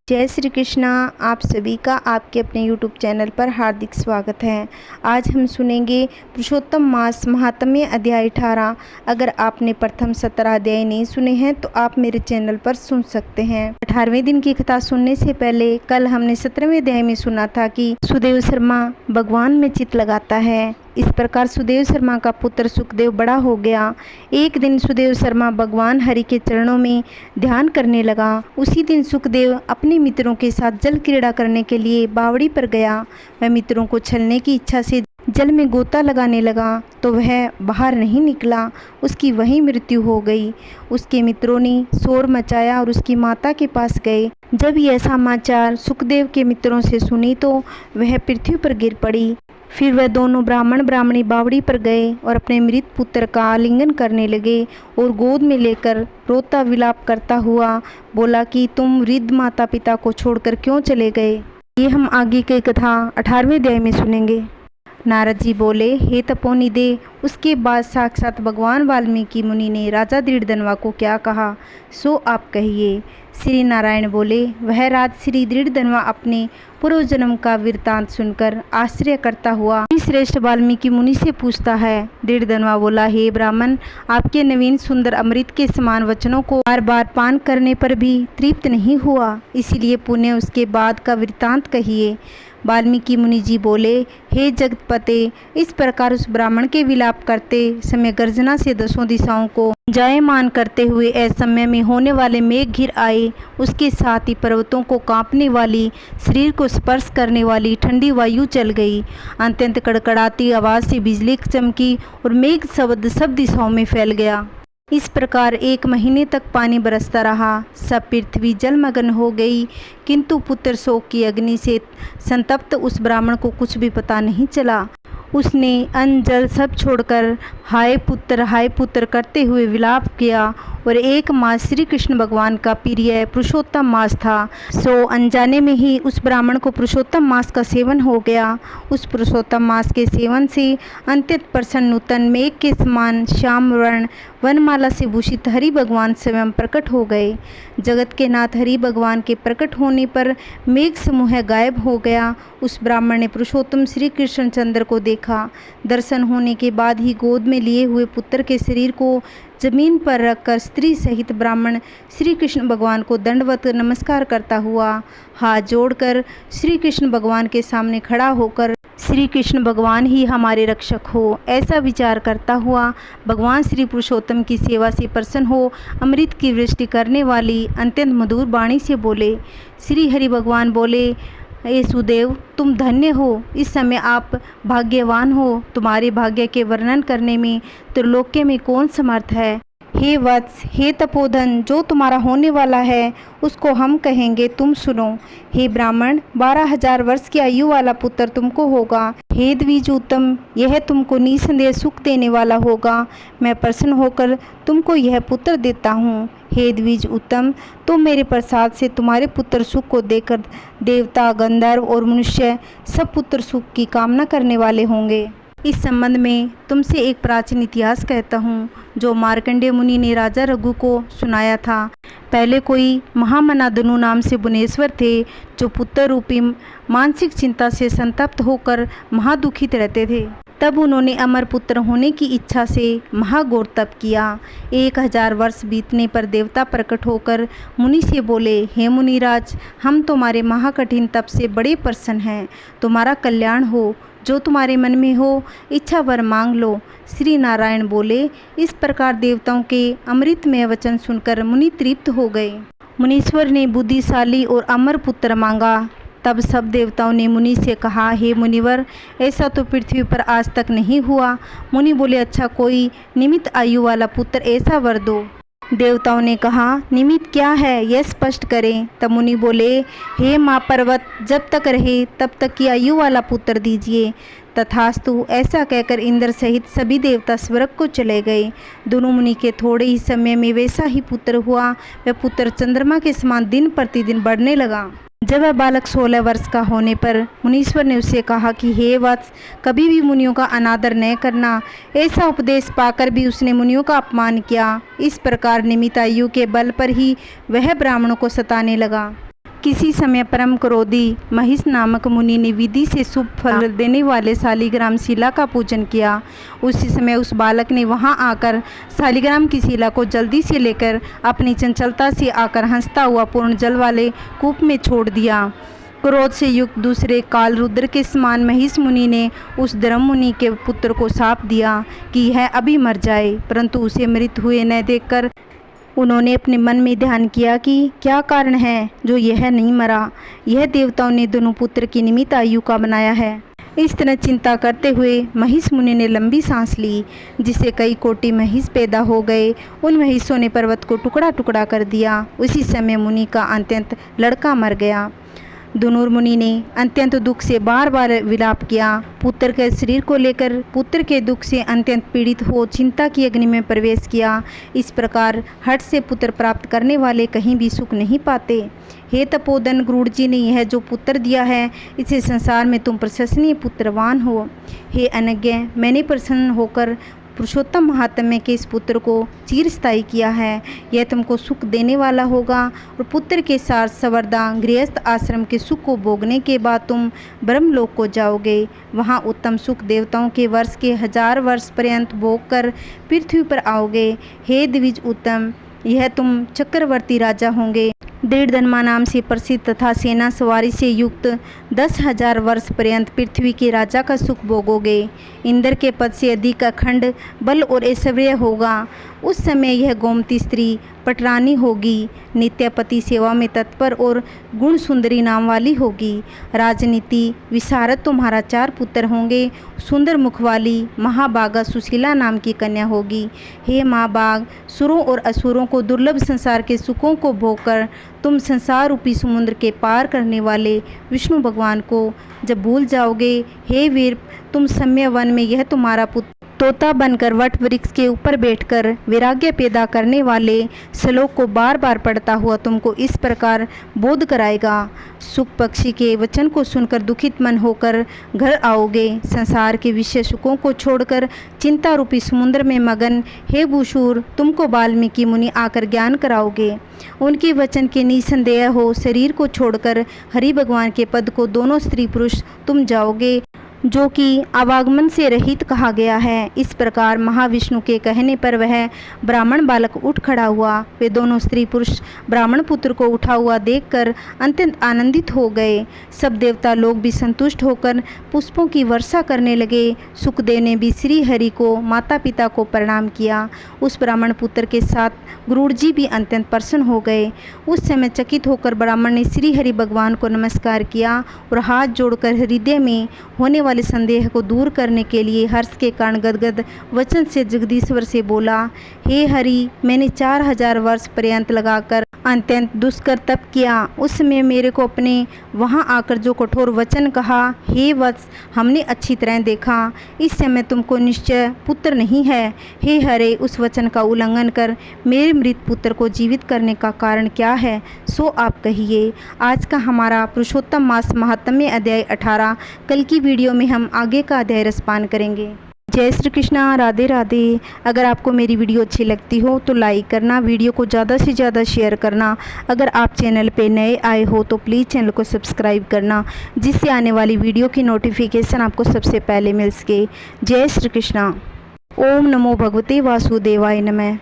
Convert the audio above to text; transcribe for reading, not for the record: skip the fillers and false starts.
जय श्री कृष्णा। आप सभी का आपके अपने YouTube चैनल पर हार्दिक स्वागत है। आज हम सुनेंगे पुरुषोत्तम मास महात्म्य अध्याय 18। अगर आपने प्रथम 17 अध्याय नहीं सुने हैं तो आप मेरे चैनल पर सुन सकते हैं। 18वें दिन की कथा सुनने से पहले कल हमने 17वें अध्याय में सुना था कि सुदेव शर्मा भगवान में चित्त लगाता है। इस प्रकार सुदेव शर्मा का पुत्र सुखदेव बड़ा हो गया। एक दिन सुदेव शर्मा भगवान हरि के चरणों में ध्यान करने लगा। उसी दिन सुखदेव अपने मित्रों के साथ जल क्रीड़ा करने के लिए बावड़ी पर गया। वह मित्रों को छलने की इच्छा से जल में गोता लगाने लगा तो वह बाहर नहीं निकला। उसकी वहीं मृत्यु हो गई। उसके मित्रों ने शोर मचाया और उसकी माता के पास गए। जब यह समाचार सुखदेव के मित्रों से सुनी तो वह पृथ्वी पर गिर पड़ी। फिर वह दोनों ब्राह्मण ब्राह्मणी बावड़ी पर गए और अपने मृत पुत्र का आलिंगन करने लगे और गोद में लेकर रोता विलाप करता हुआ बोला कि तुम वृद्ध माता पिता को छोड़कर क्यों चले गए। ये हम आगे की कथा 18वें अध्याय में सुनेंगे। नारद जी बोले, हे तपोनिधे। उसके बाद साक्षात भगवान वाल्मीकि मुनि ने राजा दृढ़धनवा को क्या कहा सो आप कहिए। श्री नारायण बोले, वह राजश्री दृढ़धनवा अपने पूर्व जन्म का वृत्तांत सुनकर आश्चर्य करता हुआ श्रेष्ठ वाल्मीकि मुनि से पूछता है। दृढ़धनवा बोला, हे ब्राह्मण, आपके नवीन सुंदर अमृत के समान वचनों को बार बार पान करने पर भी तृप्त नहीं हुआ, इसीलिए पुण्य उसके बाद का वृत्तांत कहिए। वाल्मीकि मुनि जी बोले, हे जगतपते, इस प्रकार उस ब्राह्मण के विलाप करते समय गर्जना से दसों दिशाओं को जायमान करते हुए असमय में होने वाले मेघ घिर आए। उसके साथ ही पर्वतों को कांपने वाली, शरीर को स्पर्श करने वाली ठंडी वायु चल गई। अत्यंत कड़कड़ाती आवाज़ से बिजली चमकी और मेघ शब्द सब दिशाओं में फैल गया। इस प्रकार 1 महीने तक पानी बरसता रहा। सब पृथ्वी जलमग्न हो गई, किंतु पुत्र शोक की अग्नि से संतप्त उस ब्राह्मण को कुछ भी पता नहीं चला। उसने अन्न जल सब छोड़कर हाय पुत्र करते हुए विलाप किया। और 1 मास श्री कृष्ण भगवान का प्रिय पुरुषोत्तम मास था। सो अनजाने में ही उस ब्राह्मण को पुरुषोत्तम मास का सेवन हो गया। उस पुरुषोत्तम मास के सेवन से अत्यंत प्रसन्न नूतन मेघ के समान श्याम वर्ण वनमाला से भूषित हरि भगवान स्वयं प्रकट हो गए। जगत के नाथ हरि भगवान के प्रकट होने पर मेघ समूह गायब हो गया। उस ब्राह्मण ने पुरुषोत्तम श्री कृष्ण चंद्र को देखा। दर्शन होने के बाद ही गोद में लिए हुए पुत्र के शरीर को जमीन पर रखकर स्त्री सहित ब्राह्मण श्री कृष्ण भगवान को दंडवत नमस्कार करता हुआ हाथ जोड़कर श्री कृष्ण भगवान के सामने खड़ा होकर श्री कृष्ण भगवान ही हमारे रक्षक हो ऐसा विचार करता हुआ भगवान श्री पुरुषोत्तम की सेवा से प्रसन्न हो अमृत की वृष्टि करने वाली अत्यंत मधुर वाणी से बोले। श्री हरि भगवान बोले, हे सुदेव, तुम धन्य हो। इस समय आप भाग्यवान हो। तुम्हारे भाग्य के वर्णन करने में त्रिलोक्य में कौन समर्थ है। हे वत्स, हे तपोधन, जो तुम्हारा होने वाला है उसको हम कहेंगे, तुम सुनो। हे ब्राह्मण, 12,000 वर्ष की आयु वाला पुत्र तुमको होगा। हे द्विज उत्तम, यह तुमको निसंदेह सुख देने वाला होगा। मैं प्रसन्न होकर तुमको यह पुत्र देता हूँ। हे द्विज उत्तम, तुम मेरे प्रसाद से तुम्हारे पुत्र सुख को देकर देवता, गंधर्व और मनुष्य सब पुत्र सुख की कामना करने वाले होंगे। इस संबंध में तुमसे एक प्राचीन इतिहास कहता हूँ जो मार्कंडेय मुनि ने राजा रघु को सुनाया था। पहले कोई महामनादनु नाम से बुनेश्वर थे जो पुत्र रूपी मानसिक चिंता से संतप्त होकर महादुखित रहते थे। तब उन्होंने अमर पुत्र होने की इच्छा से महाघोर तप किया। 1000 वर्ष बीतने पर देवता प्रकट होकर मुनि से बोले, हे मुनिराज, हम तुम्हारे महाकठिन तप से बड़े प्रसन्न हैं। तुम्हारा कल्याण हो। जो तुम्हारे मन में हो इच्छा वर मांग लो। श्री नारायण बोले। इस प्रकार देवताओं के अमृतमय वचन सुनकर मुनि तृप्त हो गए। मुनीश्वर ने बुद्धिशाली और अमर पुत्र मांगा। तब सब देवताओं ने मुनि से कहा, हे मुनिवर, ऐसा तो पृथ्वी पर आज तक नहीं हुआ। मुनि बोले, अच्छा, कोई निमित आयु वाला पुत्र ऐसा वर दो। देवताओं ने कहा, निमित्त क्या है, यह स्पष्ट करें। तब मुनि बोले, हे माँ पर्वत, जब तक रहे तब तक की आयु वाला पुत्र दीजिए। तथास्तु ऐसा कहकर इंद्र सहित सभी देवता स्वर्ग को चले गए। दोनों मुनि के थोड़े ही समय में वैसा ही पुत्र हुआ। वह पुत्र चंद्रमा के समान दिन प्रतिदिन बढ़ने लगा। जब वह बालक 16 वर्ष का होने पर मुनीश्वर ने उससे कहा कि हे वत्स, कभी भी मुनियों का अनादर न करना। ऐसा उपदेश पाकर भी उसने मुनियों का अपमान किया। इस प्रकार निमित आयु के बल पर ही वह ब्राह्मणों को सताने लगा। किसी समय परम क्रोधी महिष नामक मुनि ने विधि से शुभ फल देने वाले शालिग्राम शिला का पूजन किया। उसी समय उस बालक ने वहां आकर शालिग्राम की शिला को जल्दी से लेकर अपनी चंचलता से आकर हंसता हुआ पूर्ण जल वाले कूप में छोड़ दिया। क्रोध से युक्त दूसरे काल रुद्र के समान महिष मुनि ने उस धर्म मुनि के पुत्र को शाप दिया कि यह अभी मर जाए, परंतु उसे मृत हुए न देखकर उन्होंने अपने मन में ध्यान किया कि क्या कारण है जो यह नहीं मरा। यह देवताओं ने दोनों पुत्र की निमित्त आयु का बनाया है। इस तरह चिंता करते हुए महिष मुनि ने लंबी सांस ली, जिससे कई कोटि महिष पैदा हो गए। उन महिषों ने पर्वत को टुकड़ा टुकड़ा कर दिया। उसी समय मुनि का अत्यंत लड़का मर गया। दुनूर मुनि ने अत्यंत दुख से बार बार विलाप किया। पुत्र के शरीर को लेकर पुत्र के दुख से अत्यंत पीड़ित हो चिंता की अग्नि में प्रवेश किया। इस प्रकार हठ से पुत्र प्राप्त करने वाले कहीं भी सुख नहीं पाते। हे तपोधन, गरुड़ जी ने यह जो पुत्र दिया है, इसे संसार में तुम प्रशंसनीय पुत्रवान हो। हे अनज्ञ, मैंने प्रसन्न होकर पुरुषोत्तम महात्म्य के इस पुत्र को चिरस्थायी किया है। यह तुमको सुख देने वाला होगा और पुत्र के साथ सवर्दा गृहस्थ आश्रम के सुख को भोगने के बाद तुम ब्रह्मलोक को जाओगे। वहाँ उत्तम सुख देवताओं के वर्ष के 1000 वर्ष पर्यंत भोग कर पृथ्वी पर आओगे। हे द्विज उत्तम, यह तुम चक्रवर्ती राजा होंगे। दृढ़धर्मा नाम से प्रसिद्ध तथा सेना सवारी से युक्त 10,000 वर्ष पर्यंत पृथ्वी के राजा का सुख भोगोगे। इंद्र के पद से अधिक अखंड बल और ऐश्वर्य होगा। उस समय यह गोमती स्त्री पटरानी होगी, नित्य पति सेवा में तत्पर और गुण सुंदरी नाम वाली होगी। राजनीति विशारद तुम्हारा 4 पुत्र होंगे। सुंदर मुख वाली महाबागा सुशीला नाम की कन्या होगी। हे महाबाग, सुरों और असुरों को दुर्लभ संसार के सुखों को भोगकर तुम संसार रूपी समुद्र के पार करने वाले विष्णु भगवान को जब भूल जाओगे, हे वीर, तुम सम्य वन में यह तुम्हारा पुत्र तोता बनकर वट वृक्ष के ऊपर बैठकर वैराग्य पैदा करने वाले श्लोक को बार बार पढ़ता हुआ तुमको इस प्रकार बोध कराएगा। सुख पक्षी के वचन को सुनकर दुखित मन होकर घर आओगे। संसार के विषय सुखों को छोड़कर चिंता रूपी समुद्र में मगन हे भूषूर, तुमको वाल्मीकि मुनि आकर ज्ञान कराओगे। उनके वचन के निसंदेह हो शरीर को छोड़कर हरि भगवान के पद को दोनों स्त्री पुरुष तुम जाओगे, जो कि आवागमन से रहित कहा गया है। इस प्रकार महाविष्णु के कहने पर वह ब्राह्मण बालक उठ खड़ा हुआ। वे दोनों स्त्री पुरुष ब्राह्मण पुत्र को उठा हुआ देखकर अत्यंत आनंदित हो गए। सब देवता लोग भी संतुष्ट होकर पुष्पों की वर्षा करने लगे। सुखदेव ने भी श्री हरि को माता पिता को प्रणाम किया। उस ब्राह्मण पुत्र के साथ गरुड़ जी भी अत्यंत प्रसन्न हो गए। उस समय चकित होकर ब्राह्मण ने श्री हरि भगवान को नमस्कार किया और हाथ जोड़कर हृदय में होने वाले संदेह को दूर करने के लिए हर्ष के कारण गदगद वचन से जगदीश्वर से बोला, हे हरि, मैंने 4000 वर्ष पर्यंत लगाकर अत्यंत दुष्कर तप किया। उस समय मेरे को अपने वहां आकर जो कठोर वचन कहा, हे वत्स, हमने अच्छी तरह देखा, इस समय तुमको निश्चय पुत्र नहीं है। हे हरे, उस वचन का उल्लंघन कर मेरे मृत पुत्र को जीवित करने का कारण क्या है, सो आप कहिए। आज का हमारा पुरुषोत्तम मास महात्म्य अध्याय 18। कल की वीडियो में हम आगे का अध्याय रसपान करेंगे। जय श्री कृष्णा, राधे राधे। अगर आपको मेरी वीडियो अच्छी लगती हो तो लाइक करना, वीडियो को ज़्यादा से ज़्यादा शेयर करना। अगर आप चैनल पे नए आए हो तो प्लीज़ चैनल को सब्सक्राइब करना, जिससे आने वाली वीडियो की नोटिफिकेशन आपको सबसे पहले मिल सके। जय श्री कृष्णा। ओम नमो भगवते वासुदेवाय नमः।